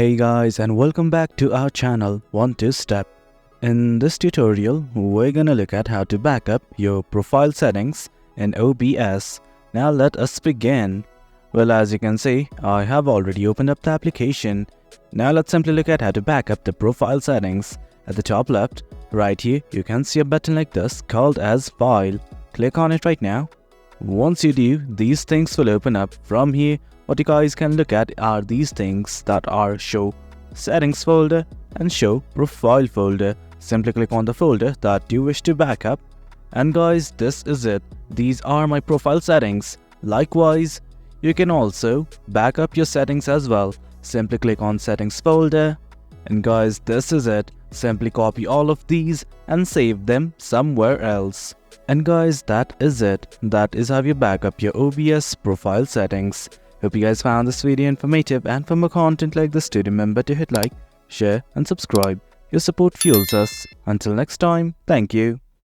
Hey guys, and welcome back to our channel 1-2-Step. In this tutorial, we're gonna look at how to backup your profile settings in OBS. Now let us begin. Well, as you can see, I have already opened up the application. Now let's simply look at how to backup the profile settings. At the top left, right here, you can see a button like this called as File. Click on it right now. Once you do, these things will open up. From here, what you guys can look at are these things that are Show Settings folder and Show Profile folder. Simply click on the folder that you wish to backup. And guys, this is it. These are my profile settings. Likewise, you can also backup your settings as well. Simply click on Settings folder. And guys, this is it. Simply copy all of these and save them somewhere else. And guys, that is it. That is how you backup your OBS profile settings. Hope you guys found this video informative, and for more content like this, do remember to hit like, share and subscribe. Your support fuels us. Until next time, thank you.